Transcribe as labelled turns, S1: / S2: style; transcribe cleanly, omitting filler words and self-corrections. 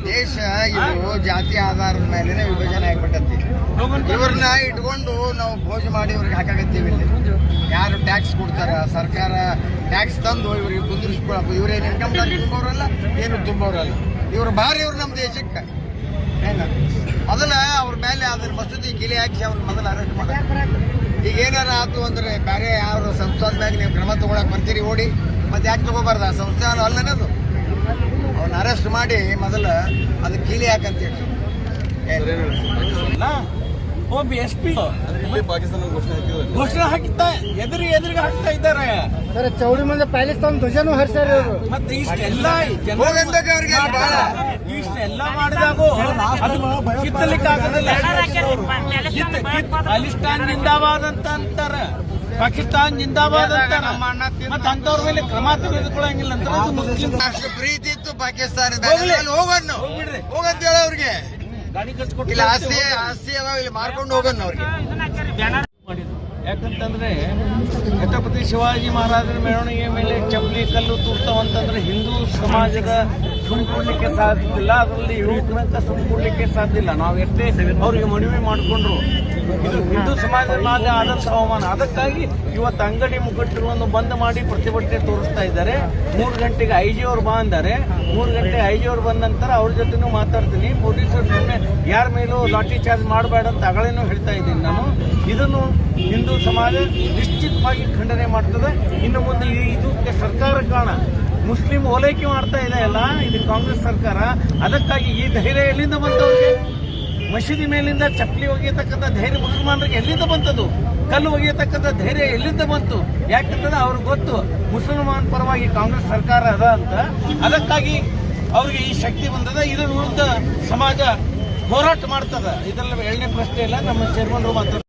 S1: ದೇಶ ಇದು ಜಾತಿ ಆಧಾರದ ಮೇಲೆ ವಿಭಜನೆ ಆಗ್ಬಿಟ್ಟತಿ. ಇವ್ರನ್ನ ಇಟ್ಕೊಂಡು ನಾವು ಭೋಜ ಮಾಡಿ ಇವ್ರಿಗೆ ಹಾಕಾಕತ್ತೀವಿ. ಇಲ್ಲಿ ಯಾರು ಟ್ಯಾಕ್ಸ್ ಕೊಡ್ತಾರ, ಸರ್ಕಾರ ಟ್ಯಾಕ್ಸ್ ತಂದು ಇವ್ರಿಗೆ ಕುಂದಿರಿಸ್ಕೊಳಪ್ಪ. ಇವ್ರೇನು ಇನ್ಕಮ್ ಟ್ಯಾಕ್ಸ್ ತುಂಬವ್ರಲ್ಲ, ಏನು ತುಂಬವ್ರಲ್ಲ. ಇವ್ರು ಭಾರಿ ಇವ್ರು ನಮ್ಮ ದೇಶಕ್ಕೆ ಏನ ಮೊದಲ ಅವ್ರ ಮೇಲೆ ಅದ್ರ ಮಸೂದಿ ಗಿಲಿ ಹಾಕಿ ಅವ್ರ ಮೊದಲು ಅರೆಸ್ಟ್ ಮಾಡ್ತಾರೆ. ಈಗ ಏನಾರ ಆಯ್ತು ಅಂದ್ರೆ ಬೇರೆ ಯಾವ ಸಂಸ್ಥಾನ ಮ್ಯಾಗ ನೀವು ಕ್ರಮ ತಗೊಳಕ್ ಬರ್ತೀರಿ ಓಡಿ, ಮತ್ತೆ ಯಾಕೆ ತಗೋಬಾರ್ದ? ಸಂಸ್ಥಾನ ಅಲ್ಲನದು. ಅವ್ನ ಅರೆಸ್ಟ್ ಮಾಡಿ ಮೊದಲ ಅದು ಕೀಲಿ ಹಾಕಂತೇಳಿ
S2: ಒಬ್ಬ SP ಘೋಷಣೆ ಹಾಕಿದ್ದ ಎದುರಿಗೆ ಹಾಕ್ತಾ ಇದ್ದಾರೆ.
S1: ಚೌಡಿ ಮುಂದೆ ಪ್ಯಾಲೆಸ್ತಾನ್ ಧ್ವಜನೂ ಹರಿಸ್ತಾರೆ ಅವರು.
S2: ಮತ್ತೆ ಇಷ್ಟೆಲ್ಲ ಮಾಡಿದಾಗೂ ಕಿತ್ತಲಿಕ್ಕೆ ಆಗೋದಿಲ್ಲ. ಪಾಕಿಸ್ತಾನ್ ಜಿಂದಾಬಾದ್ ಅಂತ ಅಂತಾರೆ, ಪಾಕಿಸ್ತಾನ್ ಜಿಂದಾಬಾದ್ ಅಂತಾರ. ಮತ್ತೆ ಅಂತವ್ರ ಮೇಲೆ ಕ್ರಮ ತೆಗೆದುಕೊಳ್ಳಂಗಿಲ್ಲ ಅಂತ ಮುಸ್ಲಿಂ
S1: ಅಷ್ಟು ಪ್ರೀತಿ ಇತ್ತು ಪಾಕಿಸ್ತಾನದ ಹೋಗಂತ ಹೇಳ ಅವ್ರಿಗೆ. ಇಲ್ಲ ಆಸ್ತಿ ಇಲ್ಲಿ ಮಾರ್ಕೊಂಡು ಹೋಗೋಣ ಅವ್ರಿಗೆ.
S2: ಯಾಕಂತಂದ್ರೆ ಛತ್ರಪತಿ ಶಿವಾಜಿ ಮಹಾರಾಜರ ಮೆರವಣಿಗೆ ಮೇಲೆ ಚಪ್ಪಲಿ ಕಲ್ಲು ತೂರ್ತಾವಂತಂದ್ರೆ ಹಿಂದೂ ಸಮಾಜದ ಸುಮ್ಕೊಡ್ಲಿಕ್ಕೆ ಸಾಧ್ಯ ಇಲ್ಲ. ಅದರಲ್ಲಿ ಯುವಕರಂತ ಸುಮ್ಕೊಡ್ಲಿಕ್ಕೆ ಸಾಧ್ಯ ಇಲ್ಲ. ನಾವು ಎಷ್ಟೇ ಅವ್ರಿಗೆ ಮನವಿ ಮಾಡಿಕೊಂಡ್ರು ಇದು ಹಿಂದೂ ಸಮಾಜದ ಮೇಲೆ ಆದಂತ ಅವಮಾನ. ಅದಕ್ಕಾಗಿ ಇವತ್ತು ಅಂಗಡಿ ಮುಗ್ಗಟ್ಟುಗಳನ್ನು ಬಂದ್ ಮಾಡಿ ಪ್ರತಿಭಟನೆ ತೋರಿಸ್ತಾ ಇದ್ದಾರೆ. 3 ಗಂಟೆಗೆ IG ಅವರು ಬಾ ಅಂತಾರೆ. 3 ಗಂಟೆ IG ಅವರು ಬಂದ ನಂತರ ಅವ್ರ ಜೊತೆನೂ ಮಾತಾಡ್ತೀನಿ. ಪೊಲೀಸರು ಸುಮ್ಮನೆ ಯಾರ ಮೇಲೂ ಲಾಠಿ ಚಾರ್ಜ್ ಮಾಡಬೇಡ ಅಂತ ಅಗಳೇನೂ ಹೇಳ್ತಾ ಇದ್ದೀನಿ ನಾನು. ಇದನ್ನು ಹಿಂದೂ ಸಮಾಜ ನಿಶ್ಚಿತವಾಗಿ ಖಂಡನೆ ಮಾಡ್ತದೆ. ಇನ್ನು ಮುಂದೆ ಇದಕ್ಕೆ ಸರ್ಕಾರ ಕಾರಣ ಮುಸ್ಲಿಂ ಓಲೈಕೆ ಮಾಡ್ತಾ ಇದೆ ಅಲ್ಲ, ಇದು ಕಾಂಗ್ರೆಸ್ ಸರ್ಕಾರ. ಅದಕ್ಕಾಗಿ ಈ ಧೈರ್ಯ ಎಲ್ಲಿಂದ ಬಂತವ್ರಿಗೆ? ಮಸೀದಿ ಮೇಲಿಂದ ಚಪ್ಪಲಿ ಒಗೆಯತಕ್ಕಂಥ ಧೈರ್ಯ ಮುಸಲ್ಮಾನರಿಗೆ ಎಲ್ಲಿಂದ ಬಂತದು? ಕಲ್ಲು ಒಗೆಯತಕ್ಕಂಥ ಧೈರ್ಯ ಎಲ್ಲಿಂದ ಬಂತು? ಯಾಕಂತಂದ್ರೆ ಅವ್ರಿಗೆ ಗೊತ್ತು ಮುಸಲ್ಮಾನ ಪರವಾಗಿ ಕಾಂಗ್ರೆಸ್ ಸರ್ಕಾರ ಅದ ಅಂತ. ಅದಕ್ಕಾಗಿ ಅವ್ರಿಗೆ ಈ ಶಕ್ತಿ ಬಂದದ. ಇದರ ವಿರುದ್ಧ ಸಮಾಜ ಹೋರಾಟ ಮಾಡ್ತದ. ಇದೆಲ್ಲ 2ನೇ ಪ್ರಶ್ನೆ ಇಲ್ಲ. ನಮ್ಮ ಚೇರ್ಮನ್ ಮಾತಾಡ್ತಾರೆ.